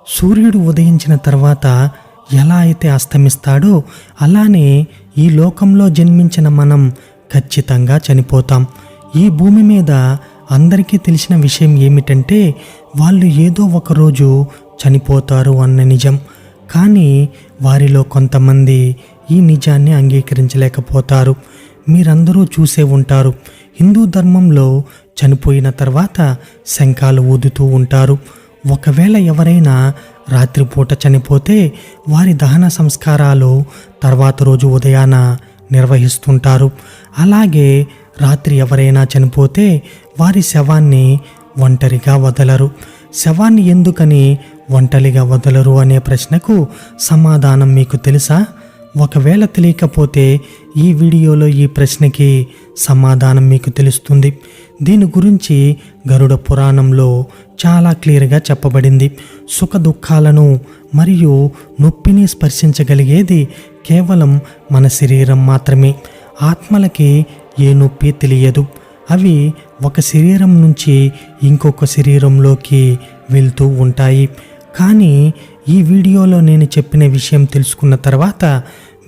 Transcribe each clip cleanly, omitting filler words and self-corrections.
సూర్యుడు ఉదయించిన తర్వాత ఎలా అయితే అస్తమిస్తాడో అలానే ఈ లోకంలో జన్మించిన మనం ఖచ్చితంగా చనిపోతాం. ఈ భూమి మీద అందరికీ తెలిసిన విషయం ఏమిటంటే వాళ్ళు ఏదో ఒకరోజు చనిపోతారు అన్న నిజం. కానీ వారిలో కొంతమంది ఈ నిజాన్ని అంగీకరించలేకపోతారు. మీరందరూ చూసే ఉంటారు, హిందూ ధర్మంలో చనిపోయిన తర్వాత శంఖాలు ఊదుతూ ఉంటారు. ఒకవేళ ఎవరైనా రాత్రిపూట చనిపోతే వారి దహన సంస్కారాలు తర్వాత రోజు ఉదయాన నిర్వహిస్తుంటారు. అలాగే రాత్రి ఎవరైనా చనిపోతే వారి శవాన్ని ఒంటరిగా వదలరు. శవాన్ని ఎందుకని ఒంటరిగా వదలరు అనే ప్రశ్నకు సమాధానం మీకు తెలుసా? ఒకవేళ తెలియకపోతే ఈ వీడియోలో ఈ ప్రశ్నకి సమాధానం మీకు తెలుస్తుంది. దీని గురించి గరుడ పురాణంలో చాలా క్లియర్గా చెప్పబడింది. సుఖ దుఃఖాలను మరియు నొప్పిని స్పర్శించగలిగేది కేవలం మన శరీరం మాత్రమే. ఆత్మలకి ఏ నొప్పి తెలియదు. అవి ఒక శరీరం నుంచి ఇంకొక శరీరంలోకి వెళ్తూ ఉంటాయి. కానీ ఈ వీడియోలో నేను చెప్పిన విషయం తెలుసుకున్న తర్వాత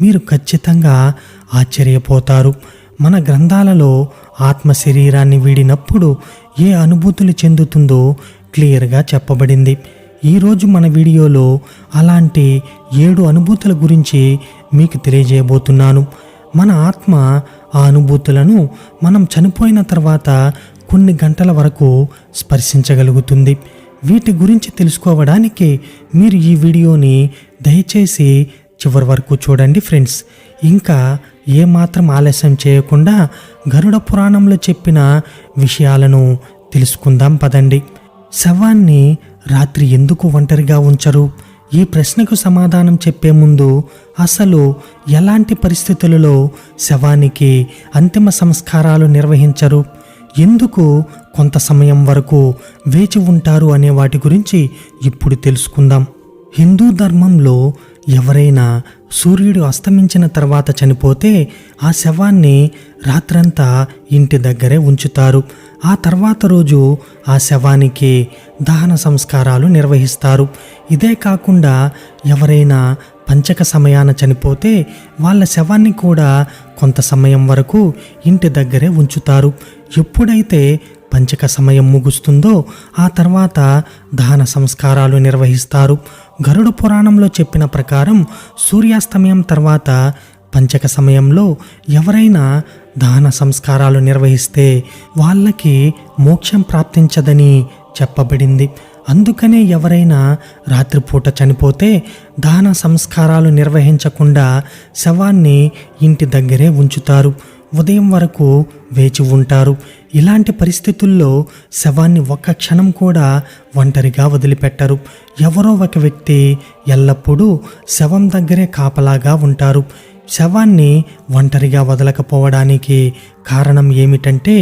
మీరు ఖచ్చితంగా ఆశ్చర్యపోతారు. మన గ్రంథాలలో ఆత్మ శరీరాన్ని వీడినప్పుడు ఏ అనుభూతులు చెందుతుందో క్లియర్గా చెప్పబడింది. ఈరోజు మన వీడియోలో అలాంటి 7 అనుభూతుల గురించి మీకు తెలియజేయబోతున్నాను. మన ఆత్మ ఆ అనుభూతులను మనం చనిపోయిన తర్వాత కొన్ని గంటల వరకు స్పర్శించగలుగుతుంది. వీటి గురించి తెలుసుకోవడానికి మీరు ఈ వీడియోని దయచేసి చివరి వరకు చూడండి ఫ్రెండ్స్. ఇంకా ఏమాత్రం ఆలస్యం చేయకుండా గరుడ పురాణంలో చెప్పిన విషయాలను తెలుసుకుందాం పదండి. శవాన్ని రాత్రి ఎందుకు ఒంటరిగా ఉంచరు? ఈ ప్రశ్నకు సమాధానం చెప్పే ముందు అసలు ఎలాంటి పరిస్థితులలో శవానికి అంతిమ సంస్కారాలు నిర్వహించరు, ఎందుకు కొంత సమయం వరకు వేచి ఉంటారు అనే వాటి గురించి ఇప్పుడు తెలుసుకుందాం. హిందూ ధర్మంలో ఎవరైనా సూర్యుడు అస్తమించిన తర్వాత చనిపోతే ఆ శవాన్ని రాత్రంతా ఇంటి దగ్గరే ఉంచుతారు. ఆ తర్వాత రోజు ఆ శవానికి దహన సంస్కారాలు నిర్వహిస్తారు. ఇదే కాకుండా ఎవరైనా పంచక సమయాన చనిపోతే వాళ్ళ శవాన్ని కూడా కొంత సమయం వరకు ఇంటి దగ్గరే ఉంచుతారు. ఎప్పుడైతే పంచక సమయం ముగుస్తుందో ఆ తర్వాత దహన సంస్కారాలు నిర్వహిస్తారు. గరుడ పురాణంలో చెప్పిన ప్రకారం సూర్యాస్తమయం తర్వాత పంచక సమయంలో ఎవరైనా దహన సంస్కారాలు నిర్వహిస్తే వాళ్ళకి మోక్షం ప్రాప్తించదని చెప్పబడింది. అందుకనే ఎవరైనా రాత్రిపూట చనిపోతే దహన సంస్కారాలు నిర్వహించకుండా శవాన్ని ఇంటి దగ్గరే ఉంచుతారు. ఉదయం వరకు వేచి ఉంటారు. ఇలాంటి పరిస్థితుల్లో శవాన్ని ఒక్క క్షణం కూడా ఒంటరిగా వదిలిపెట్టరు. ఎవరో ఒక వ్యక్తి ఎల్లప్పుడూ శవం దగ్గరే కాపలాగా ఉంటారు. శవాన్ని ఒంటరిగా వదలకపోవడానికి కారణం ఏమిటంటే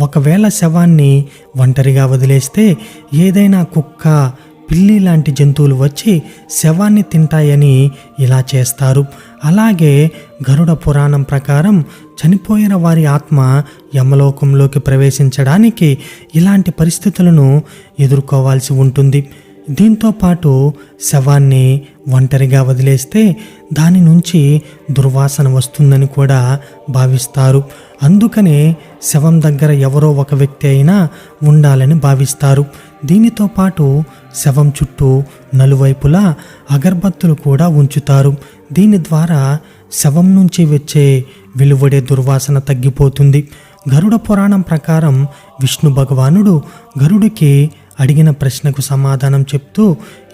ఒకవేళ శవాన్ని ఒంటరిగా వదిలేస్తే ఏదైనా కుక్క, పిల్లి లాంటి జంతువులు వచ్చి శవాన్ని తింటాయని ఇలా చేస్తారు. అలాగే గరుడ పురాణం ప్రకారం చనిపోయిన వారి ఆత్మ యమలోకంలోకి ప్రవేశించడానికి ఇలాంటి పరిస్థితులను ఎదుర్కోవాల్సి ఉంటుంది. దీంతో పాటు శవాన్ని ఒంటరిగా వదిలేస్తే దాని నుంచి దుర్వాసన వస్తుందని కూడా భావిస్తారు. అందుకనే శవం దగ్గర ఎవరో ఒక వ్యక్తి అయినా ఉండాలని భావిస్తారు. దీనితో పాటు శవం చుట్టూ నలువైపులా అగరబత్తులు కూడా ఉంచుతారు. దీని ద్వారా శవం నుంచి వచ్చే వెలువడే దుర్వాసన తగ్గిపోతుంది. గరుడ పురాణం ప్రకారం విష్ణు భగవానుడు గరుడికి అడిగిన ప్రశ్నకు సమాధానం చెప్తూ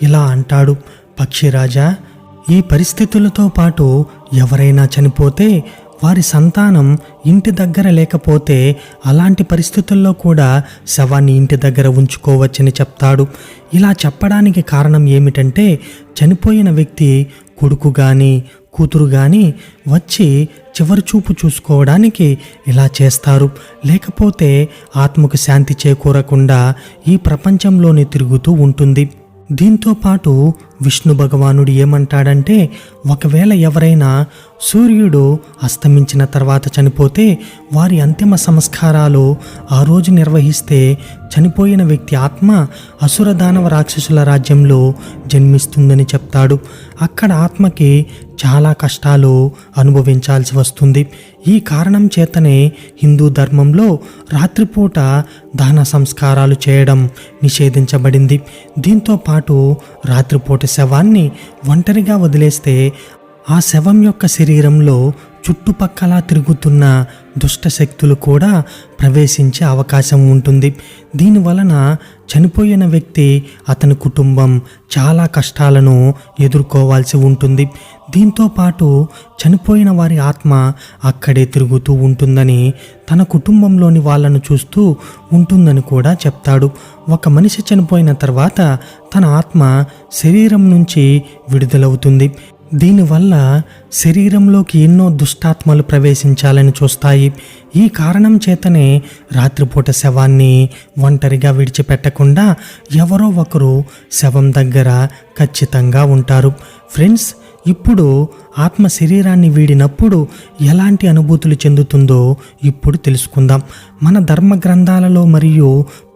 ఇలా అంటాడు, పక్షిరాజా, ఈ పరిస్థితులతో పాటు ఎవరైనా చనిపోతే వారి సంతానం ఇంటి దగ్గర లేకపోతే అలాంటి పరిస్థితుల్లో కూడా శవాన్ని ఇంటి దగ్గర ఉంచుకోవచ్చని చెప్తాడు. ఇలా చెప్పడానికి కారణం ఏమిటంటే చనిపోయిన వ్యక్తి కొడుకు కానీ కూతురు కానీ వచ్చి చివరి చూపు చూసుకోవడానికి ఇలా చేస్తారు. లేకపోతే ఆత్మకు శాంతి చేకూరకుండా ఈ ప్రపంచంలోనే తిరుగుతూ ఉంటుంది. దీంతో పాటు విష్ణు భగవానుడు ఏమంటాడంటే, ఒకవేళ ఎవరైనా సూర్యుడు అస్తమించిన తర్వాత చనిపోతే వారి అంతిమ సంస్కారాలు ఆ రోజు నిర్వహిస్తే చనిపోయిన వ్యక్తి ఆత్మ అసుర దానవ రాక్షసుల రాజ్యంలో జన్మిస్తుందని చెప్తాడు. అక్కడ ఆత్మకి చాలా కష్టాలు అనుభవించాల్సి వస్తుంది. ఈ కారణం చేతనే హిందూ ధర్మంలో రాత్రిపూట దహన సంస్కారాలు చేయడం నిషేధించబడింది. దీంతో పాటు రాత్రిపూట శవాన్ని ఒంటరిగా వదిలేస్తే ఆ శవం యొక్క శరీరంలో చుట్టుపక్కల తిరుగుతున్న దుష్ట శక్తులు కూడా ప్రవేశించే అవకాశం ఉంటుంది. దీనివలన చనిపోయిన వ్యక్తి, అతని కుటుంబం చాలా కష్టాలను ఎదుర్కోవాల్సి ఉంటుంది. దీంతో పాటు చనిపోయిన వారి ఆత్మ అక్కడే తిరుగుతూ ఉంటుందని, తన కుటుంబంలోని వాళ్ళను చూస్తూ ఉంటుందని కూడా చెప్తాడు. ఒక మనిషి చనిపోయిన తర్వాత తన ఆత్మ శరీరం నుంచి విడుదలవుతుంది. దీనివల్ల శరీరంలోకి ఎన్నో దుష్టాత్మలు ప్రవేశించాలని చూస్తాయి. ఈ కారణం చేతనే రాత్రిపూట శవాన్ని ఒంటరిగా విడిచిపెట్టకుండా ఎవరో ఒకరు శవం దగ్గర ఖచ్చితంగా ఉంటారు. ఫ్రెండ్స్, ఇప్పుడు ఆత్మ శరీరాన్ని వీడినప్పుడు ఎలాంటి అనుభూతులు చెందుతుందో ఇప్పుడు తెలుసుకుందాం. మన ధర్మ గ్రంథాలలో మరియు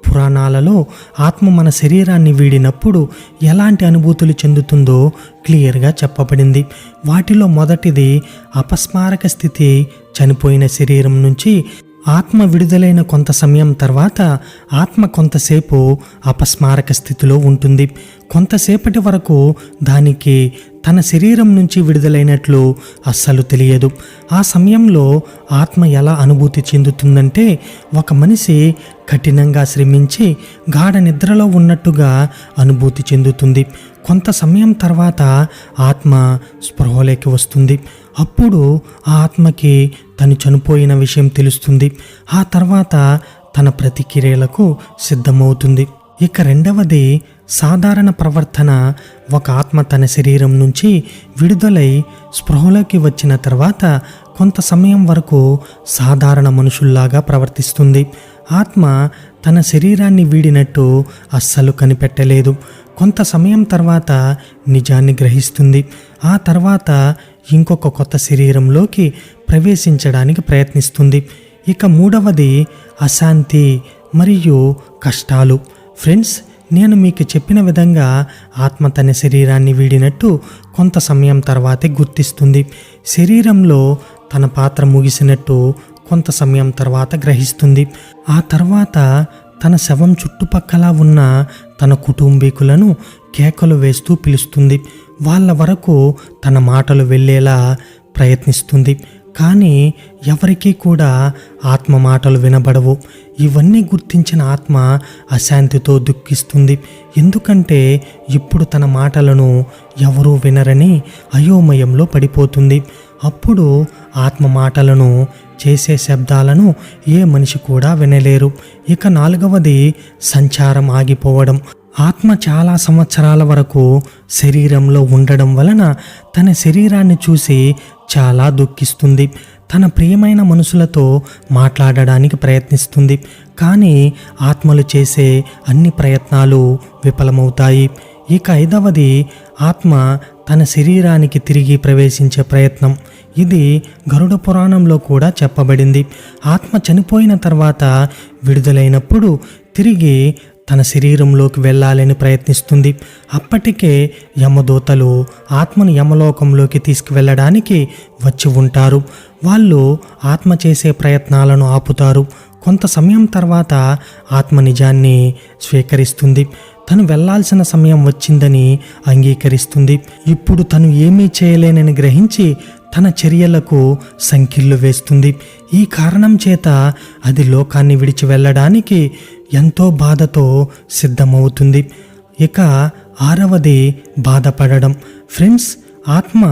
పురాణాలలో ఆత్మ మన శరీరాన్ని వీడినప్పుడు ఎలాంటి అనుభూతులు చెందుతుందో క్లియర్గా చెప్పబడింది. వాటిలో మొదటిది అపస్మారక స్థితి. చనిపోయిన శరీరం నుంచి ఆత్మ విడుదలైన కొంత సమయం తర్వాత ఆత్మ కొంతసేపు అపస్మారక స్థితిలో ఉంటుంది. కొంతసేపటి వరకు దానికి తన శరీరం నుంచి విడుదలైనట్లు అస్సలు తెలియదు. ఆ సమయంలో ఆత్మ ఎలా అనుభూతి చెందుతుందంటే, ఒక మనిషి కఠినంగా శ్రమించి గాఢ నిద్రలో ఉన్నట్టుగా అనుభూతి చెందుతుంది. కొంత సమయం తర్వాత ఆత్మ స్పృహలోకి వస్తుంది. అప్పుడు ఆ ఆత్మకి తను చనిపోయిన విషయం తెలుస్తుంది. ఆ తర్వాత తన ప్రతిక్రియలకు సిద్ధమవుతుంది. ఇక రెండవది సాధారణ ప్రవర్తన. ఒక ఆత్మ తన శరీరం నుంచి విడుదలై స్పృహలోకి వచ్చిన తర్వాత కొంత సమయం వరకు సాధారణ మనుషుల్లాగా ప్రవర్తిస్తుంది. ఆత్మ తన శరీరాన్ని వీడినట్టు అస్సలు కనిపెట్టలేదు. కొంత సమయం తర్వాత నిజాన్ని గ్రహిస్తుంది. ఆ తర్వాత ఇంకొక కొత్త శరీరంలోకి ప్రవేశించడానికి ప్రయత్నిస్తుంది. ఇక మూడవది అశాంతి మరియు కష్టాలు. ఫ్రెండ్స్, నేను మీకు చెప్పిన విధంగా ఆత్మ తన శరీరాన్ని వీడినట్టు కొంత సమయం తర్వాతే గుర్తిస్తుంది. శరీరంలో తన పాత్ర ముగిసినట్టు కొంత సమయం తర్వాత గ్రహిస్తుంది. ఆ తర్వాత తన శవం చుట్టుపక్కల ఉన్న తన కుటుంబీకులను కేకలు వేస్తూ పిలుస్తుంది. వాళ్ళ వరకు తన మాటలు వెళ్ళేలా ప్రయత్నిస్తుంది. కానీ ఎవరికీ కూడా ఆత్మ మాటలు వినబడవు. ఇవన్నీ గుర్తించిన ఆత్మ అశాంతితో దుఃఖిస్తుంది. ఎందుకంటే ఇప్పుడు తన మాటలను ఎవరూ వినరని అయోమయంలో పడిపోతుంది. అప్పుడు ఆత్మ మాటలను, చేసే శబ్దాలను ఏ మనిషి కూడా వినలేరు. ఇక నాలుగవది సంచారం ఆగిపోవడం. ఆత్మ చాలా సంవత్సరాల వరకు శరీరంలో ఉండడం వలన తన శరీరాన్ని చూసి చాలా దుఃఖిస్తుంది. తన ప్రియమైన మనుషులతో మాట్లాడడానికి ప్రయత్నిస్తుంది. కానీ ఆత్మలు చేసే అన్ని ప్రయత్నాలు విఫలమవుతాయి. ఇక ఐదవది ఆత్మ తన శరీరానికి తిరిగి ప్రవేశించే ప్రయత్నం. ఇది గరుడ పురాణంలో కూడా చెప్పబడింది. ఆత్మ చనిపోయిన తర్వాత విడుదలైనప్పుడు తిరిగి తన శరీరంలోకి వెళ్ళాలని ప్రయత్నిస్తుంది. అప్పటికే యమదూతలు ఆత్మను యమలోకంలోకి తీసుకువెళ్ళడానికి వచ్చి ఉంటారు. వాళ్ళు ఆత్మ చేసే ప్రయత్నాలను ఆపుతారు. కొంత సమయం తర్వాత ఆత్మ నిజాన్ని స్వీకరిస్తుంది. తను వెళ్లాల్సిన సమయం వచ్చిందని అంగీకరిస్తుంది. ఇప్పుడు తను ఏమీ చేయలేనని గ్రహించి తన చర్యలకు సంకెళ్ళు వేస్తుంది. ఈ కారణం చేత అది లోకాన్ని విడిచి వెళ్ళడానికి ఎంతో బాధతో సిద్ధమవుతుంది. ఇక ఆరవది బాధపడడం. ఫ్రెండ్స్, ఆత్మ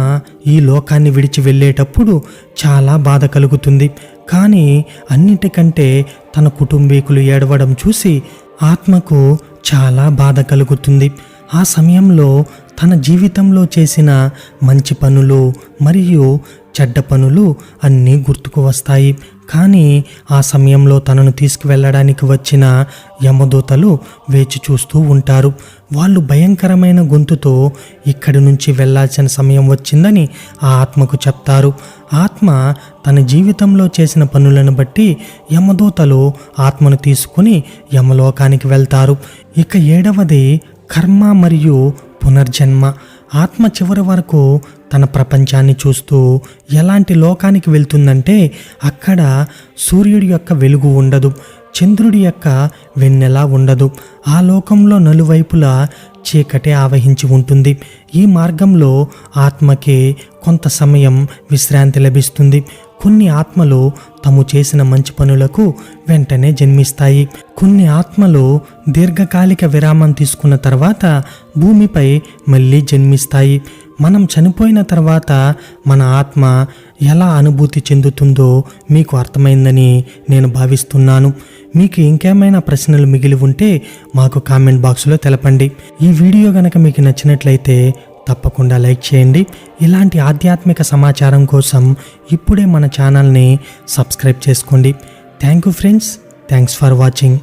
ఈ లోకాన్ని విడిచి వెళ్ళేటప్పుడు చాలా బాధ కలుగుతుంది. కానీ అన్నిటికంటే తన కుటుంబీకులు ఏడవడం చూసి ఆత్మకు చాలా బాధ కలుగుతుంది. ఆ సమయంలో తన జీవితంలో చేసిన మంచి పనులు మరియు చెడ్డ పనులు అన్నీ గుర్తుకు వస్తాయి. కానీ ఆ సమయంలో తనను తీసుకువెళ్ళడానికి వచ్చిన యమదూతలు వేచి చూస్తూ ఉంటారు. వాళ్ళు భయంకరమైన గొంతుతో ఇక్కడి నుంచి వెళ్ళాల్సిన సమయం వచ్చిందని ఆ ఆత్మకు చెప్తారు. ఆత్మ తన జీవితంలో చేసిన పనులను బట్టి యమదూతలు ఆత్మను తీసుకుని యమలోకానికి వెళ్తారు. ఇక 7వది కర్మ మరియు పునర్జన్మ. ఆత్మ చివరి వరకు తన ప్రపంచాన్ని చూస్తూ ఎలాంటి లోకానికి వెళ్తుందంటే అక్కడ సూర్యుడి యొక్క వెలుగు ఉండదు, చంద్రుడి యొక్క వెన్నెల ఉండదు. ఆ లోకంలో నలువైపులా చీకటి ఆవహించి ఉంటుంది. ఈ మార్గంలో ఆత్మకి కొంత సమయం విశ్రాంతి లభిస్తుంది. కొన్ని ఆత్మలు తాము చేసిన మంచి పనులకు వెంటనే జన్మిస్తాయి. కొన్ని ఆత్మలు దీర్ఘకాలిక విరామం తీసుకున్న తర్వాత భూమిపై మళ్ళీ జన్మిస్తాయి. మనం చనిపోయిన తర్వాత మన ఆత్మ ఎలా అనుభూతి చెందుతుందో మీకు అర్థమైందని నేను భావిస్తున్నాను. మీకు ఇంకేమైనా ప్రశ్నలు మిగిలి ఉంటే మాకు కామెంట్ బాక్స్లో తెలపండి. ఈ వీడియో కనుక మీకు నచ్చినట్లయితే తప్పకుండా లైక్ చేయండి. ఇలాంటి ఆధ్యాత్మిక సమాచారం కోసం ఇప్పుడే మన ఛానల్ని సబ్స్క్రైబ్ చేసుకోండి. Thank you friends. Thanks for watching.